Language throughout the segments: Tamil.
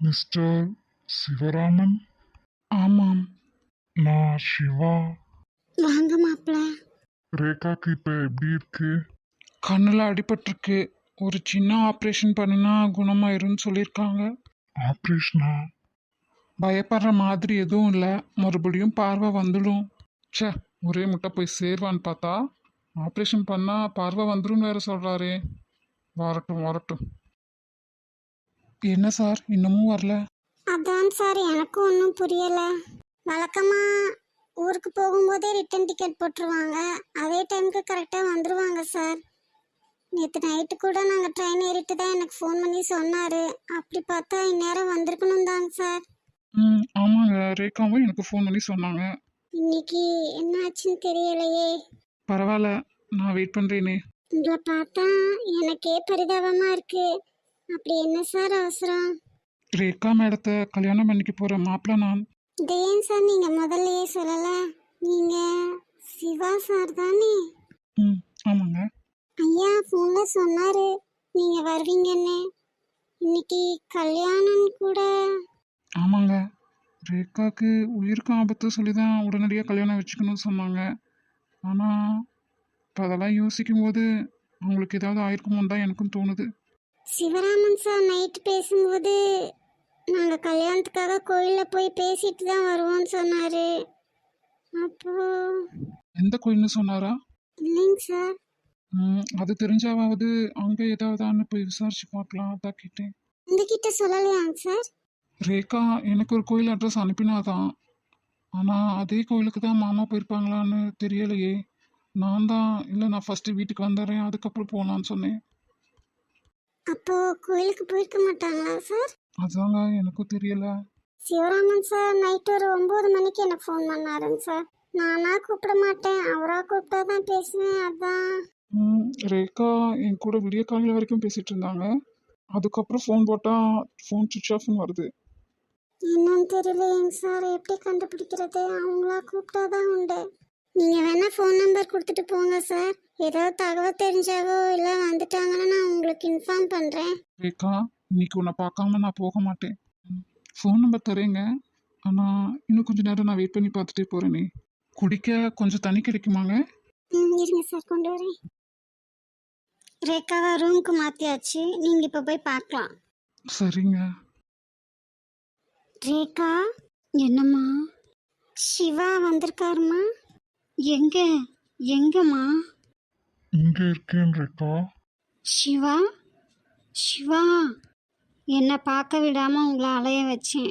மிஸ்டர் சிவராமன். ஆமாம். நான் சிவா. வாங்க மாப்பிள்ள. ரேகாக்கு இப்போ எப்படி இருக்கு? கண்ணில் அடிபட்டிருக்கு. ஒரு சின்ன ஆப்ரேஷன் பண்ணினா குணமாயிரும்னு சொல்லியிருக்காங்க. ஆப்ரேஷனா? பயப்படுற மாதிரி எதுவும் இல்லை, மறுபடியும் பார்வை வந்துடும். ச்சே, ஒரே முட்டை போய் சேர்வான்னு பார்த்தா ஆப்ரேஷன் பண்ணால் பார்வை வந்துடும் வேற சொல்கிறாரே. வரட்டும் வரட்டும். என்ன சார் இன்னமும் வரல? அதான் சார் எனக்கும் ஒன்றும் புரியல. வழக்கமா ஊருக்கு போகும்போதே ரிட்டன் டிக்கெட் போட்டுருவாங்க, அதே டைமுக்கு கரெக்டாக வந்துடுவாங்க சார். நேற்று நைட்டு கூட நாங்கள் ட்ரெயின் ஏறிட்டு தான் எனக்கு ஃபோன் பண்ணி சொன்னார். அப்படி பார்த்தா இந்நேரம் வந்திருக்கணும் தாங்க சார். ஆமாங்க, ரேகாவும் எனக்கு ஃபோன் பண்ணி சொன்னாங்க. இன்னைக்கு என்னாச்சுன்னு தெரியலையே. பரவாயில்ல, நான் வெயிட் பண்ணுறேனே. உங்களை பார்த்தா எனக்கே பரிதாபமாக இருக்கு. அப்படி என்ன சார் அவசரம்? ரேகா மேடத்தை கல்யாணம் பண்ணிக்க போகிற மாப்பிள்ள நான். இதை ஏன் சார் நீங்கள் முதல்லையே சொல்லலை? நீங்கள் சிவா சார் தானே? ஆமாங்க. ஐயா ஃபோனில் சொன்னார் நீங்கள் வருவீங்கன்னு. இன்னைக்கு கல்யாணம் கூட. ஆமாங்க, ரேகாவுக்கு உயிருக்கு ஆபத்து சொல்லி தான் உடனடியாக கல்யாணம் வச்சுக்கணும்னு சொன்னாங்க. ஆனால் இப்போ அதெல்லாம் யோசிக்கும் போது அவங்களுக்கு ஏதாவது ஆயிருக்குமோன்னு தான் எனக்கும் தோணுது. சிவராமன் சார் நைட்டு பேசும்போது நாங்கள் கல்யாணத்துக்காக கோயிலில் போய் பேசிட்டு தான் வருவோம்னு சொன்னார். அப்போ எந்த கோயில்னு சொன்னாரா? இல்லைங்க சார். அது தெரிஞ்சாவது அங்கே ஏதாவதான்னு போய் விசாரிச்சு பார்க்கலாம், அதான் கேட்டேன். உங்ககிட்ட சொல்லலையாங்க சார்? ரேகா எனக்கு ஒரு கோயில் அட்ரஸ் அனுப்பினாதான், ஆனால் அதே கோயிலுக்கு தான் மாமா போயிருப்பாங்களான்னு தெரியலையே. நான் தான் இல்லை, நான் ஃபஸ்ட்டு வீட்டுக்கு வந்துடுறேன் அதுக்கப்புறம் போகலான்னு சொன்னேன். அப்போ கோயிலுக்கு போயிருக்க மாட்டாங்களா சார்? அதாங்க எனக்கும் தெரியல. சிவராமன் சார் நைட்டு ஒரு 9 மணிக்கு எனக்கு ஃபோன் பண்ணாருங்க சார். நானா கூப்பிட மாட்டேன், அவராக கூப்பிட்டா தான் பேசுவேன். அதான். ரேகா என் கூட விடிய காலையில் வரைக்கும் பேசிகிட்டு இருந்தாங்க. அதுக்கப்புறம் ஃபோன் போட்டால் ஃபோன் சுவிட்ச் ஆஃப்னு வருது. என்னன்னு தெரியலையேங்க சார், எப்படி கண்டுபிடிக்கிறது? அவங்களா கூப்பிட்டா தான் உண்டு. நீங்கள் வேணால் ஃபோன் நம்பர் கொடுத்துட்டு போங்க சார். ஏதாவது தகவல் தெரிஞ்சாவோ இல்லை வந்துட்டாங்கன்னா நான் உங்களுக்கு இன்ஃபார்ம் பண்ணுறேன். ரேகா, இன்னைக்கு உன்னை பார்க்காம நான் போக மாட்டேன். ஃபோன் நம்பர் தரேங்க, ஆனால் இன்னும் கொஞ்சம் நேரம் நான் வெயிட் பண்ணி பார்த்துட்டே போகிறேனே. குடிக்க கொஞ்சம் தண்ணி கிடைக்குமாங்க? இருங்க சார், கொண்டு வரேன். ரேகாவை ரூமுக்கு மாற்றியாச்சு, நீங்கள் இப்போ போய் பார்க்கலாம். சரிங்க. ரேகா. என்னம்மா? சிவா வந்திருக்காருமா. எங்கம்மா? இங்கே இருக்கேன் ரேகா. சிவா. சிவா, என்னை பார்க்க விடாமல் உங்களை அலைய வச்சேன்.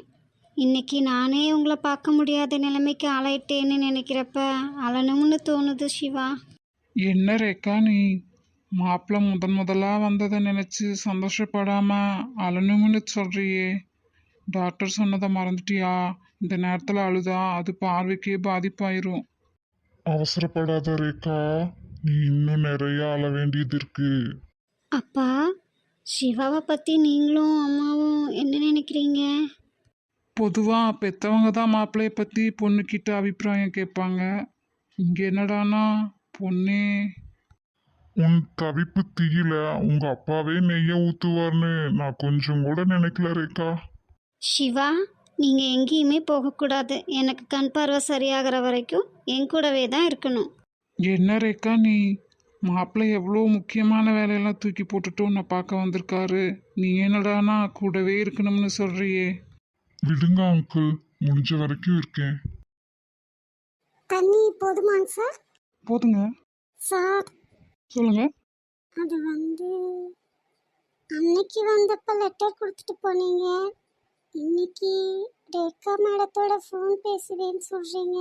இன்னைக்கு நானே உங்களை பார்க்க முடியாத நிலைமைக்கு அலையிட்டேன்னு நினைக்கிறப்ப அழணும்னு தோணுது சிவா. என்ன ரேகா நீ மாப்பிள்ள முதலாக வந்ததை நினச்சி சந்தோஷப்படாமல் அழணும்னு சொல்கிறியே. டாக்டர் சொன்னதை மறந்துட்டியா? இந்த நேரத்தில் அழுதா அது பார்வைக்கே பாதிப்பாயிரும். அவசரப்படாத ரேகா, நீ இன்னும் நிறைய அழ வேண்டியது இருக்கு. அப்பா, சிவாவை பற்றி நீங்களும் அம்மாவும் என்ன நினைக்கிறீங்க? பொதுவாக பெற்றவங்க தான் மாப்பிள்ளைய பற்றி பொண்ணுக்கிட்ட அபிப்பிராயம் கேட்பாங்க. இங்கே என்னடானா பொண்ணே. உன் தவிப்பு தீயில உங்க அப்பாவே நெய்ய ஊத்துவார்னு நான் கொஞ்சம் கூட நினைக்கல ரேகா. சிவா, நீங்கள் எங்கேயுமே போகக்கூடாது. எனக்கு கண் பார்வை சரியாகிற வரைக்கும் என் கூடவே தான் இருக்கணும். என்ன ரேக்கா நீ மாப்பிள்ளை எவ்வளோ முக்கியமான வேலையெல்லாம் தூக்கி போட்டுட்டு உன்னை பார்க்க வந்திருக்காரு. நீ என்னடானா கூடவே இருக்கணும்னு சொல்கிறியே. விடுங்க அங்கிள், முடிஞ்ச வரைக்கும் இருக்கேன். தண்ணி போதுமாங்க சார்? போதுங்க. சார், சொல்லுங்க. அது அன்னைக்கு வந்தப்ப லெட்டர் கொடுத்துட்டு போனீங்க. இன்னைக்கு ரேகா மேடத்தோட ஃபோன் பேசுவேன்னு சொல்கிறீங்க.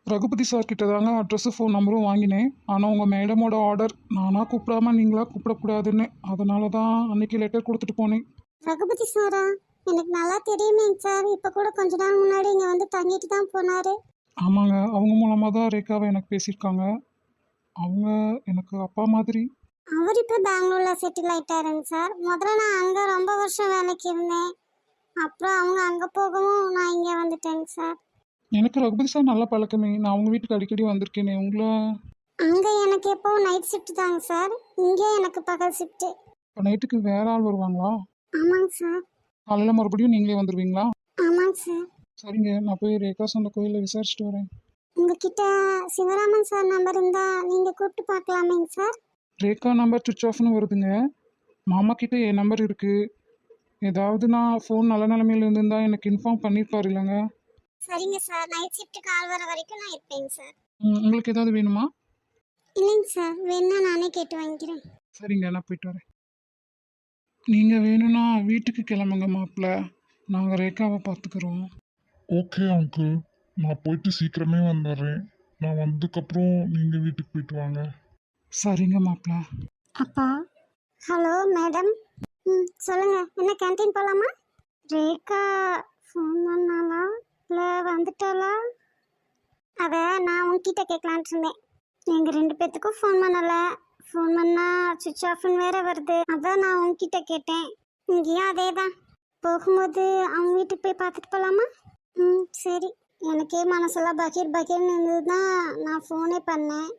ரகுபதி சார் கிட்ட தாங்க அட்ரஸும் ஃபோன் நம்பரும் வாங்கினேன். ஆனால் உங்கள் மேடமோட ஆர்டர் நானாக கூப்பிடாம நீங்களாக கூப்பிடக்கூடாதுன்னு, அதனால தான் அன்னைக்கு லெட்டர் கொடுத்துட்டு போனேன். ரகுபதி சாரா? எனக்கு நல்லா தெரியுமேங்க சார். இப்போ கூட கொஞ்ச நாள் முன்னாடி இங்கே வந்து தங்கிட்டு தான் போனார். ஆமாங்க, அவங்க மூலமாக தான் ரேகாவை எனக்கு பேசியிருக்காங்க. அவங்க எனக்கு அப்பா மாதிரி. அவர் இப்போ பெங்களூரில் செட்டில் ஆகிட்டாருங்க சார். முதல்ல நான் அங்கே ரொம்ப வருஷம் வேலைக்கு இருந்தேன். அப்புறம் அவங்க அங்கே போகவும் நான் இங்கே வந்துட்டேங்க சார். எனக்கு ரகுபதி சார் நல்ல பழக்கமே. நான் அவங்க வீட்டுக்கு அடிக்கடி வந்திருக்கேனே. உங்களை அங்கே எனக்கு எப்போவும் நைட் ஷிஃப்ட் தாங்க சார். இங்கே எனக்கு பகல் ஷிஃப்ட்டு. இப்போ நைட்டுக்கு வேற ஆள் வருவாங்களா? ஆமாங்க சார். காலையில் மறுபடியும் நீங்களே வந்துடுவீங்களா? ஆமாங்க சார். சரிங்க, நான் போய் ரேகா சொந்த கோயிலில் விசாரிச்சுட்டு வரேன். உங்ககிட்ட சிவராமன் சார் நம்பர் இருந்தா நீங்க கூப்பிட்டு பார்க்கலாமேங்க சார்? ரேகா நம்பர் சுவிச் ஆஃப்னு வருதுங்க. மாமா கிட்ட என் நம்பர் இருக்குது. ஏதாவது நான் ஃபோன் நல்ல நிலமையில இருந்திருந்தா எனக்கு இன்ஃபார்ம் பண்ணியிருப்பார் இல்லைங்க. சரிங்க சார், நைட் ஷிஃப்ட் கால் வர வரைக்கும் நான் இருப்பேங்க சார். உங்களுக்கு ஏதாவது வேணுமா? இல்லைங்க சார், வேணா நானே கேட்டு வாங்கிக்கிறேன். சரிங்க, நான் போயிட்டு வரேன். நீங்கள் வேணும்னா வீட்டுக்கு கிளம்புங்க மாப்பிள்ள, நாங்கள் ரேகாவை பார்த்துக்குறோம். ஓகே அங்கிள், நான் போயிட்டு சீக்கிரமே வந்துடுறேன். நான் வந்ததுக்கப்புறம் நீங்கள் வீட்டுக்கு போயிட்டு வாங்க. சரிங்க மாப்பிள்ள. அப்பா. Hello madam. சொல்லுங்க, என்ன கேண்டீன் போகலாமா? ரேகா ஃபோன் பண்ணாலா இல்லை வந்துட்டாளா? அதை நான் உங்ககிட்ட கேட்கலான்ட்டு இருந்தேன். எங்கள் 2 பேர்த்துக்கும் ஃபோன் பண்ணலை. ஃபோன் பண்ணால் சுவிட்ச் ஆஃப்னு வேற வருது. அதான் நான் உங்ககிட்ட கேட்டேன். இங்கேயும் அதே தான். போகும்போது அவங்க வீட்டுக்கு போய் பார்த்துட்டு போகலாமா? சரி. எனக்கே மனசெல்லாம் பகீர்னு இருந்தது தான் நான் ஃபோனே பண்ணேன்.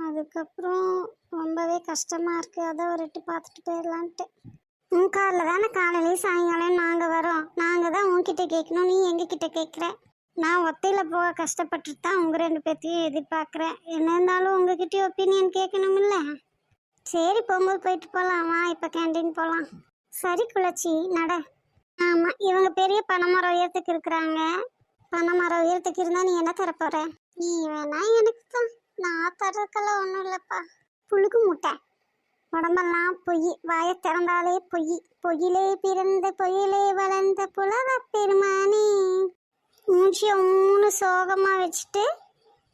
அதுக்கப்புறம் ரொம்பவே கஷ்டமாக இருக்குது. அதான் ஒரு எட்டு பார்த்துட்டு போயிடலான்ட்டு. காரில் தானே காலையிலேயும் சாயங்காலம் நாங்கள் வரோம். நாங்கள் தான் உங்ககிட்ட கேட்கணும், நீ எங்ககிட்ட கேட்குற. நான் ஒத்தையில் போக கஷ்டப்பட்டுட்டு தான் உங்கள் 2 பேர்த்தையும் எதிர்பார்க்குறேன். என்ன இருந்தாலும் உங்ககிட்டயும் ஒப்பீனியன் கேட்கணுமில்ல. சரி, போகும்போது போயிட்டு போகலாம். வா, இப்போ கேண்டீன் போகலாம். சரி குளச்சி, நட. ஆமாம், இவங்க பெரிய பனைமரம் உயரத்துக்கு இருக்கிறாங்க. பனைமரம் உயரத்துக்கு இருந்தால் நீ என்ன தர போகிற? நீ வேணா எனக்கு தான். நான் தரதுக்கெல்லாம் ஒன்றும் இல்லைப்பா. புழுகு மூட்டை. உடம்பெல்லாம் பொய், வாயை திறந்தாலே பொய். பொய்யிலே பிறந்த பொய்யிலே வளர்ந்த புலவ பெருமானே. மூச்சியை 3 சோகமாக வச்சுட்டு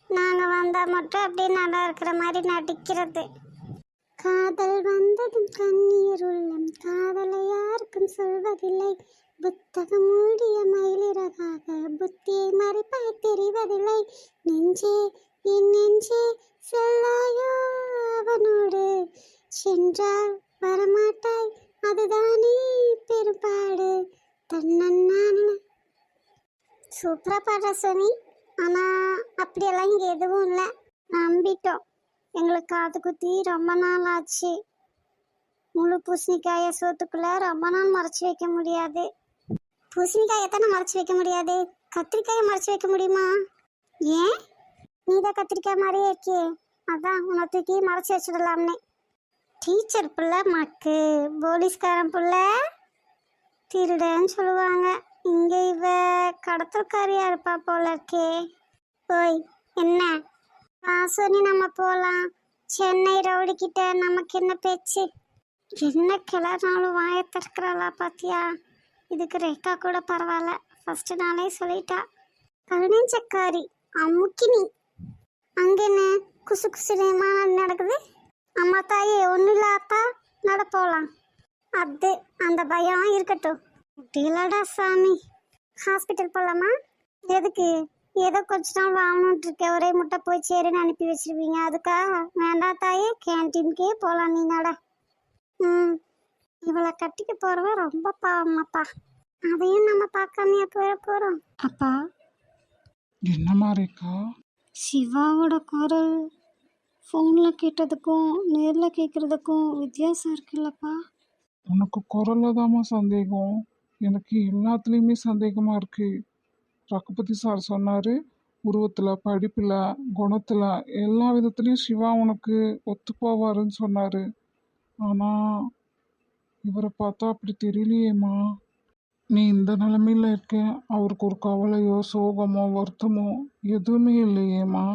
நாங்கள் வந்தால் மட்டும் அப்படியே நல்லா இருக்கிற மாதிரி நடிக்கிறது. காதல் வந்ததும் கண்ணீர் உள்ளம், காதலை யாருக்கும் சொல்வதில்லை. புத்தகம் மூடிய மயிலிறகாக புத்தியை மறைப்பாய் தெரிவதில்லை. நெஞ்சே என் நெஞ்சே செல்லாயோ அவனோடு, சென்றால் வரமாட்டாய் அதுதானே பெரும்பாடு. தன்னன்னான சூப்பராக பாடுற சோனி. ஆனால் அப்படியெல்லாம் இங்கே எதுவும் இல்லை. நம்பிட்டோம். எங்களுக்கு காது குத்தி ரொம்ப நாள் ஆச்சு. முழு பூசணிக்காயை சோத்துக்குள்ளே ரொம்ப நாள் மறைச்சி வைக்க முடியாது. பூசணிக்காயை தானே மறைச்சி வைக்க முடியாது, கத்திரிக்காயை மறைச்சி வைக்க முடியுமா? ஏன்? நீ தான் கத்திரிக்காய் மாதிரியே இருக்கியே, அதான் உன்னை தூக்கி மறைச்சி வச்சிடலாம்னே. டீச்சர் புள்ள மக்கு, போலீஸ்காரன் புள்ள திருடன்னு சொல்லுவாங்க. இங்கே இவ கடத்தல்காரியா இருப்பா போல இருக்கே. ஓய், என்ன? சொல்லி நம்ம போகலாம். சென்னை ரவுடிக்கிட்ட நமக்கு என்ன பேச்சு? என்ன கிளறினாலும் வாயை திறக்கிறாளா பாத்தியா? இதுக்கு ரேகா கூட பரவாயில்ல, ஃபர்ஸ்ட் நாளே சொல்லிட்டா. 15 அமுக்கினி. அங்கே என்ன குசு குசுமா நடக்குது? அம்மா தாயே, ஒன்றும் இல்லை அப்பா, நட போகலாம். அது அந்த பயம் இருக்கட்டும். அப்படிலடா சாமி. ஹாஸ்பிட்டல் போகலாமா? எதுக்கு? ஏதோ கொஞ்ச நாள் வாங்கணுன்ட்டு இருக்கேன். ஒரே முட்டை போய் சேருன்னு அனுப்பி வச்சிருவீங்க, அதுக்கா? வேண்டாம் தாயே, கேன்டீனுக்கே போகலாம். நீ நட. இவளை கட்டிக்க போகிறவ ரொம்ப பாவமாப்பா. அதையும் நம்ம பார்க்காமையா போயிட போகிறோம். அப்பா. என்னம்மா ரேகா? சிவாவோட குரல் ஃபோனில் கேட்டதுக்கும் நேரில் கேட்குறதுக்கும் வித்தியாசம் இருக்குல்லப்பா. உனக்கு குரலில் தாம்மா சந்தேகம், எனக்கு எல்லாத்துலேயுமே சந்தேகமாக இருக்குது. ரகுபதி சார் சொன்னார், உருவத்தில், படிப்பில், குணத்தில், எல்லா விதத்துலேயும் சிவா உனக்கு ஒத்து போவாருன்னு சொன்னார். ஆனால் இவரை பார்த்தா அப்படி தெரியலையேம்மா. நீ இந்த நிலமையில் இருக்க, அவருக்கு ஒரு கவலையோ சோகமோ வருத்தமோ எதுவுமே இல்லையேம்மா.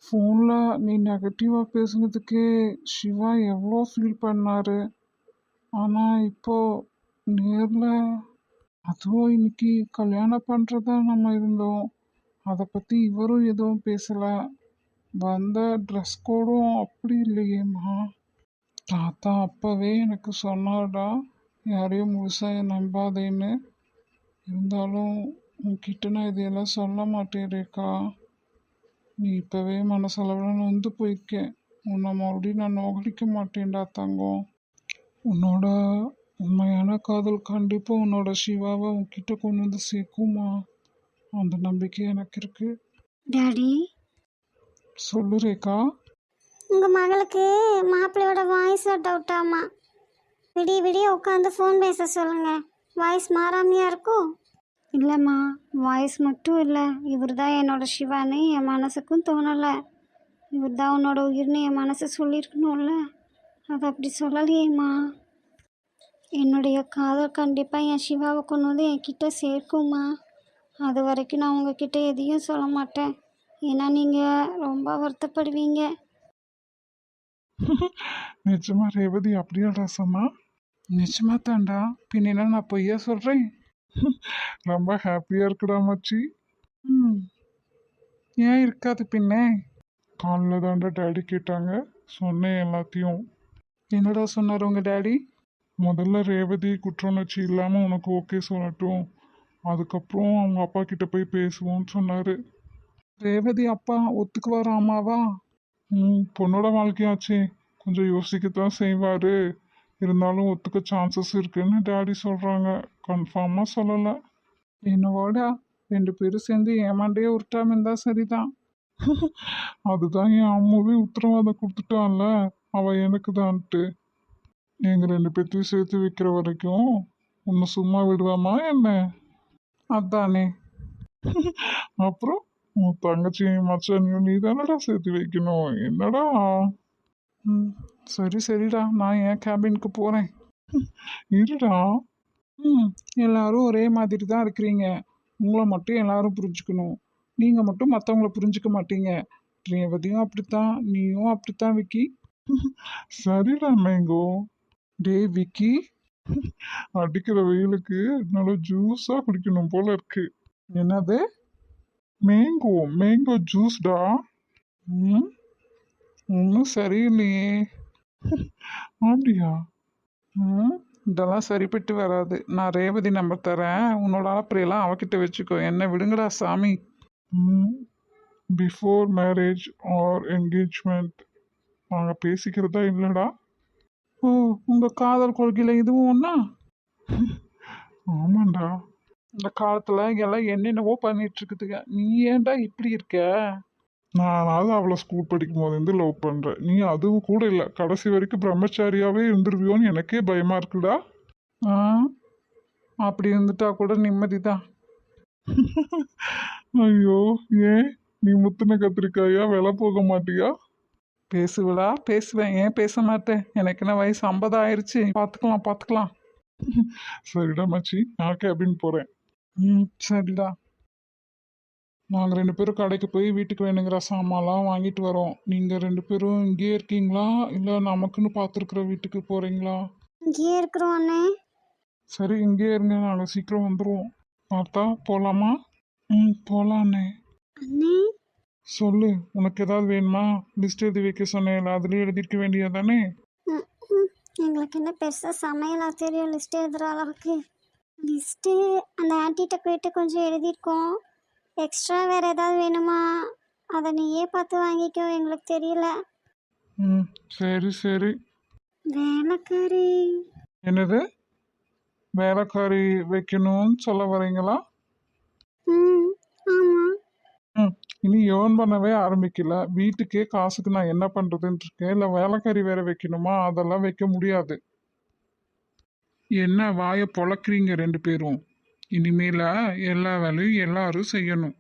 ஃபோனில் நீ நெகட்டிவாக பேசுனதுக்கே சிவா எவ்வளோ ஃபீல் பண்ணார். ஆனால் இப்போது நேரில், அதுவும் இன்னைக்கு கல்யாணம் பண்ணுறதா நம்ம இருந்தோம், அதை பற்றி இவரும் எதுவும் பேசலை. வந்த ட்ரெஸ் கோடும் அப்படி இல்லையேம்மா. தாத்தா அப்போவே எனக்கு சொன்னார்டா, யாரையும் முழுசாக நம்பாதேன்னு. இருந்தாலும் உன்கிட்ட நான் இதையெல்லாம் சொல்ல மாட்டேன் ரேகா. நீ இப்போவே மனசளவில் நொந்து போயிருக்கேன். உன்னை மறுபடியும் நான் நோகடிக்க மாட்டேன்டா தங்கம். உன்னோட உண்மையான காதல் கண்டிப்பாக உன்னோட சிவாவை உன்கிட்ட கொண்டு வந்து சேர்க்குமா, அந்த நம்பிக்கை எனக்கு இருக்கு. டாடி. சொல்லு ரேகா. உங்கள் மகளுக்கு மாப்பிள்ளையோட வாய்ஸில் டவுட்டாமா. விடிய விடிய உட்காந்து ஃபோன் பேச சொல்லுங்க. வாய்ஸ் மாறாமையா இருக்கும்? இல்லைம்மா, வாய்ஸ் மட்டும் இல்லை, இவர் தான் என்னோட சிவான்னு என் மனசுக்கும் தோணலை. இவர் தான் உன்னோட உயிர்னு என் மனசு சொல்லியிருக்கணும்ல, அது அப்படி சொல்லலையேம்மா. என்னுடைய காதல் கண்டிப்பாக என் சிவாவை கொண்டு வந்து என்கிட்ட சேர்க்கும்மா. அது வரைக்கும் நான் உங்ககிட்ட எதையும் சொல்ல மாட்டேன், ஏன்னா நீங்கள் ரொம்ப வருத்தப்படுவீங்க. நிஜமா ரேவதி அப்படியாடா சொன்னா? நிச்சயமா தாண்டா, பின்ன என்ன நான் பொய்யா சொல்கிறேன்? ரொம்ப ஹாப்பியா இருக்குடா மச்சி. ம், ஏன் இருக்காது பின்ன? காலைல தாண்டா டேடி கேட்டாங்க, சொன்னேன் எல்லாத்தையும். என்னடா சொன்னார் உங்கள் டேடி? முதல்ல ரேவதி குற்றவுணர்ச்சி இல்லாமல் உனக்கு ஓகே சொல்லட்டும், அதுக்கப்புறம் அவங்க அப்பா கிட்ட போய் பேசுவோம்னு சொன்னாரு. ரேவதி அப்பா ஒத்துக்குவார் அம்மாவா? பொண்ணோட வாழ்க்கையாச்சே, கொஞ்சம் யோசிக்கத்தான் செய்வாரு. இருந்தாலும் ஒத்துக்க சான்சஸ் இருக்குன்னு டேடி சொல்றாங்க. கன்ஃபார்மாக சொல்லலை. என்னவோடா, 2 பேரும் சேர்ந்து ஏமாண்டே உருட்டாம இருந்தா சரிதான். அதுதான் என் அம்மாவே உத்தரவாதம் கொடுத்துட்டான்ல, அவ எனக்கு தான்ட்டு. எங்க 2 பேர்த்தையும் சேர்த்து வைக்கிற வரைக்கும் உன்னை சும்மா விடுவாமா என்ன? அதானே. அப்புறம் உன் தங்கச்சியும் மச்சானையும் நீ தானடா சேர்த்து வைக்கணும், என்னடா? ம், சரிடா, நான் என் கேபினுக்கு போகிறேன். இருடா. எல்லாரும் ஒரே மாதிரி தான் இருக்கிறீங்க. உங்களை மட்டும் எல்லாரும் புரிஞ்சுக்கணும். நீங்கள் மட்டும் மற்றவங்கள புரிஞ்சுக்க மாட்டீங்க. ரேவதியும் அப்படித்தான், நீயும் அப்படித்தான் விக்கி. சரிடா மேங்கோ. டேய் விக்கி, அடிக்கிற வெயிலுக்கு நல்லா ஜூஸா குடிக்கணும் போல இருக்கு. என்னது? மேங்கோ மேங்கோ ஜூஸ்டா. ம், ஒன்றும் சரியில்லையே. அப்படியா? இதெல்லாம் சரிப்பட்டு வராது. நான் ரேவதி நம்பர் தரேன், உன்னோட ஆப்பரையெல்லாம் அவகிட்ட வச்சுக்கோ. என்ன விடுங்கடா சாமி. பிஃபோர் மேரேஜ் ஆர் என்கேஜ்மெண்ட் நாங்கள் பேசிக்கிறதா இல்லைடா. ஓ, உங்கள் காதல் கொள்கையில் இதுவும் ஒன்றா? ஆமாண்டா. இந்த காலத்தில் எல்லாம் என்னென்னவோ பண்ணிட்டு இருக்குதுங்க. நீ ஏன்டா இப்படி இருக்க? நானாவது அவளை ஸ்கூல் படிக்கும் போது லவ் பண்ணுறேன், நீ அதுவும் கூட இல்லை, கடைசி வரைக்கும் பிரம்மச்சாரியாகவே இருந்துருவியோன்னு எனக்கே பயமாக இருக்குடா. ஆ, அப்படி இருந்துட்டா கூட நிம்மதி தான். ஐயோ, ஏன் நீ முத்தின கத்திரிக்காயா, விலை போக மாட்டியா? பேசுவடா, பேசுவேன், ஏன் பேச மாட்டேன்? எனக்கு என்ன வயசு 50 ஆயிடுச்சு. பார்த்துக்கலாம். சரிடா மச்சி, நான் கேபின் போகிறேன். சரிடா. நாங்கள் 2 பேரும் கடைக்கு போய் வீட்டுக்கு வேணுங்கிற சாமான்லாம் வாங்கிட்டு வரோம். நீங்கள் 2 பேரும் இங்கேயே இருக்கீங்களா, இல்லை நமக்குன்னு பார்த்துருக்குற வீட்டுக்கு போகிறீங்களா? இங்கேயே இருக்கிறோம் அண்ணே. சரி, இங்கேயே இருங்க, நாங்கள் சீக்கிரம் வந்துடுவோம். பார்த்தா போகலாமா? போகலாண்ணே. அண்ணே, சொல்லு, உனக்கு ஏதாவது வேணுமா? லிஸ்ட் எழுதி வைக்க சொன்னேன், அதுலேயே எழுதிருக்க வேண்டியதானே? ம், ம். எங்களுக்கு என்ன பெருசாக சமையலா தெரியும் லிஸ்ட் எழுதுகிற அளவுக்கு? லிஸ்ட்டு அந்த ஆன்ட்டிகிட்ட போயிட்டு கொஞ்சம் எழுதியிருக்கோம். எக்ஸ்ட்ரா வேறு ஏதாவது வேணுமா? அதை நீயே பார்த்து வாங்கிக்கோ, எங்களுக்கு தெரியல. சரி. வேலைக்காரி. என்னது? வேலைக்காரி வைக்கணும்னு சொல்ல வரீங்களா? ஆமாம். இனி ஏர்ன் பண்ணவே ஆரம்பிக்கல, வீட்டுக்கே காசுக்கு நான் என்ன பண்ணுறதுன்னு இருக்கேன். இல்லை வேலைக்காரி வேற வைக்கணுமா? அதெல்லாம் வைக்க முடியாது. என்ன வாயை பொழக்கிறீங்க 2 பேரும்? இனிமேல எல்லா வேலையும் எல்லாரும் செய்யணும்.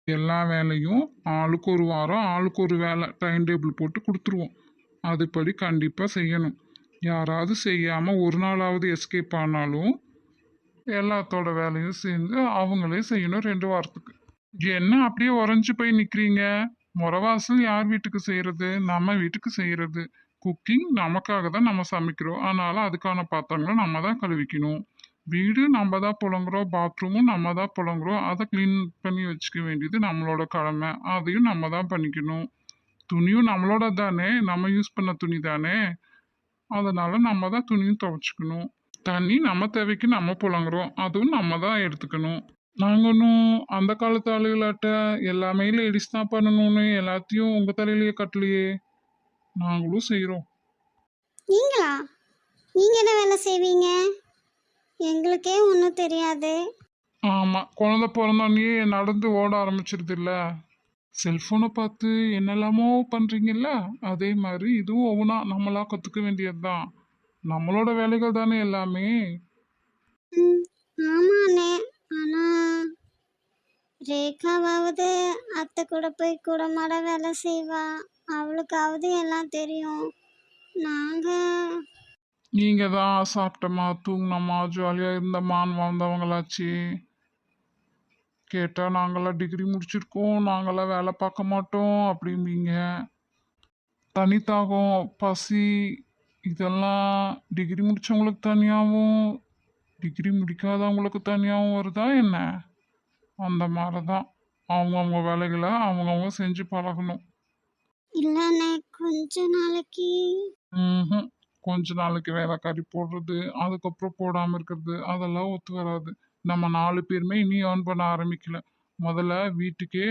எல்லா வேலையும் ஆளுக்கு ஒரு வாரம், ஆளுக்கு ஒரு வேலை டைம் டேபிள் போட்டு கொடுத்துருவோம். அதுபடி கண்டிப்பாக செய்யணும். யாராவது செய்யாமல் ஒரு நாளாவது எஸ்கேப் ஆனாலும் எல்லாத்தோட வேலையும் சேர்ந்து அவங்களே செய்யணும் 2 வாரத்துக்கு. என்ன அப்படியே உறைஞ்சி போய் நிற்கிறீங்க? முறவாசல் யார் வீட்டுக்கு செய்கிறது? நம்ம வீட்டுக்கு செய்கிறது. குக்கிங் நமக்காக தான் நம்ம சமைக்கிறோம், அதனால அதுக்கான பாத்திரங்களை நம்ம தான் கழுவிக்கணும். வீடு நம்ம தான் புழங்குறோம், பாத்ரூமும் நம்ம தான் புழங்குறோம், அதை க்ளீன் பண்ணி வச்சுக்க வேண்டியது நம்மளோட கடமை, அதையும் நம்ம தான் பண்ணிக்கணும். துணியும் நம்மளோட தானே, நம்ம யூஸ் பண்ண துணி தானே, அதனால நம்ம தான் துணியும் துவைச்சிக்கணும். தண்ணி நம்ம தேவைக்கு நம்ம புழங்குறோம், அதுவும் நம்ம தான் எடுத்துக்கணும். நாங்கள் ஒன்றும் அந்த காலத்து ஆளுகளாட்ட எல்லாமே லேடிஸ் தான் பண்ணணும்னு எல்லாத்தையும் உங்கள் தலையிலேயே கட்டலையே, நாங்களும் செய்கிறோம். நீங்களா? நீங்கள் என்ன வேலை செய்வீங்க? எங்களுக்கே ஒன்றும் தெரியாது. ஆமாம், குழந்த பிறந்தோடனே நடந்து ஓட ஆரம்பிச்சிருது இல்லை? செல்ஃபோனை பார்த்து என்னெல்லாமோ பண்ணுறீங்கல்ல, அதே மாதிரி இதுவும் ஒவ்வொன்றா நம்மளா கற்றுக்க வேண்டியது தான். நம்மளோட வேலைகள் தானே எல்லாமே. ரேகாவாவது அத்தை கூட போய் கூட மாட வேலை செய்வா, அவளுக்காவது எல்லாம் தெரியும். நாங்க நீங்கள் தான் சாப்பிட்டோமா தூங்கினோமா ஜாலியாக இருந்தோமான்னு வந்தவங்களாச்சு. கேட்டால் நாங்களாம் டிகிரி முடிச்சிருக்கோம், நாங்களாம் வேலை பார்க்க மாட்டோம் அப்படிம்பீங்க. தனித்தாகம், பசி இதெல்லாம் டிகிரி முடித்தவங்களுக்கு தனியாகவும் டிகிரி முடிக்காதவங்களுக்கு தனியாகவும் வருதா என்ன? அந்த மாதிரி தான் அவங்கவுங்க வேலைகளை அவங்கவுங்க செஞ்சு பழகணும். இல்லைண்ணே, கொஞ்ச நாளைக்கு. ம் கொஞ்ச நாளைக்கு வேலைக்காரி போடுறது அதுக்கப்புறம் போடாமல் இருக்கிறது அதெல்லாம் ஒத்து வராது. நம்ம 4 பேருமே இனி ஏர்ன் பண்ண ஆரம்பிக்கல. முதல்ல வீட்டுக்கே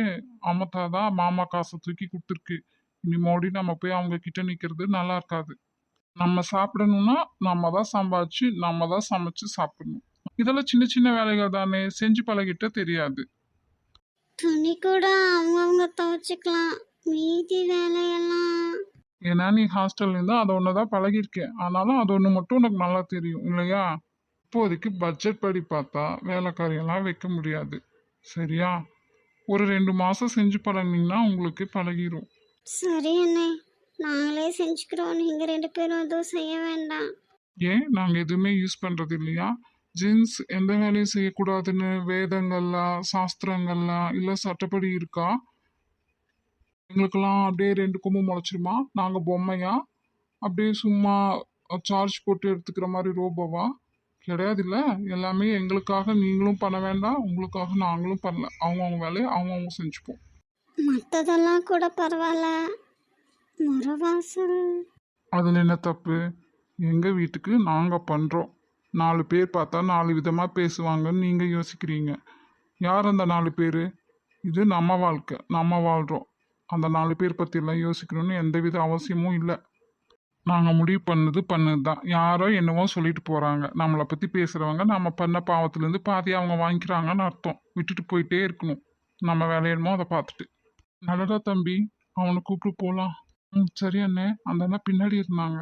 அமத்தாதான் மாமா காசை தூக்கி கொடுத்துருக்கு. இனி மறுபடி நம்ம போய் அவங்க கிட்ட நிற்கிறது நல்லா இருக்காது. நம்ம சாப்பிடணும்னா நம்ம தான் சம்பாதிச்சு நம்ம தான் சமைச்சு சாப்பிடணும். இதெல்லாம் சின்ன சின்ன வேலைகள் தானே, செஞ்சு பழகிட்ட தெரியாது. துணி கூட அவங்கவுங்க துவைச்சிக்கலாம், மீதி வேலையெல்லாம். ஏன்னா நீ ஹாஸ்டல்ல இருந்தா அதை ஒன்று தான் பழகிருக்கேன், ஆனாலும் அது ஒன்று மட்டும் உனக்கு நல்லா தெரியும் இல்லையா? இப்போதைக்கு பட்ஜெட் படி பார்த்தா வேலைக்காரியெல்லாம் வைக்க முடியாது. சரியா? ஒரு 2 மாசம் செஞ்சு பழகினீங்கன்னா உங்களுக்கு பழகிரும். சரி அண்ணே, நாங்களே செஞ்சுக்கிறோம், நீங்க 2 பேரும் எதுவும் செய்ய வேண்டாம். ஏன் நாங்கள் எதுவுமே யூஸ் பண்ணுறது இல்லையா? ஜென்ஸ் எந்த வேலையும் செய்யக்கூடாதுன்னு வேதங்கள்ல சாஸ்திரங்கள்ல இல்லை சட்டப்படி இருக்கா? எங்களுக்கெல்லாம் அப்படியே 2 கொம்பு முளைச்சிருமா? நாங்கள் பொம்மையா? அப்படியே சும்மா சார்ஜ் போட்டு எடுத்துக்கிற மாதிரி ரோபோவா? கிடையாதுல்ல. எல்லாமே எங்களுக்காக நீங்களும் பண்ண வேண்டாம், உங்களுக்காக நாங்களும் பண்ணல. அவங்கவுங்க வேலையை அவங்கவுங்க செஞ்சுப்போம். மற்றதெல்லாம் கூட பரவாயில்ல, முறவாசல். அதில் என்ன தப்பு? எங்கள் வீட்டுக்கு நாங்கள் பண்ணுறோம். 4 பேர் பார்த்தா 4 விதமாக பேசுவாங்கன்னு நீங்கள் யோசிக்கிறீங்க. யார் அந்த 4 பேர்? இது நம்ம வாழ்க்கை, நம்ம வாழ்கிறோம். அந்த 4 பேர் பற்றியெல்லாம் யோசிக்கணும்னு எந்தவித அவசியமும் இல்லை. நாங்கள் முடிவு பண்ணது தான். யாரோ என்னவோ சொல்லிட்டு போகிறாங்க. நம்மளை பற்றி பேசுகிறவங்க நம்ம பண்ண பாவத்துலேருந்து பாதி அவங்க வாங்கிக்கிறாங்கன்னு அர்த்தம். விட்டுட்டு போயிட்டே இருக்கணும். நம்ம வேலையணுமோ அதை பார்த்துட்டு. நல்லதா தம்பி, அவனை கூப்பிட்டு போகலாம். சரி அண்ணே. அந்த அண்ணா பின்னாடி இருந்தாங்க.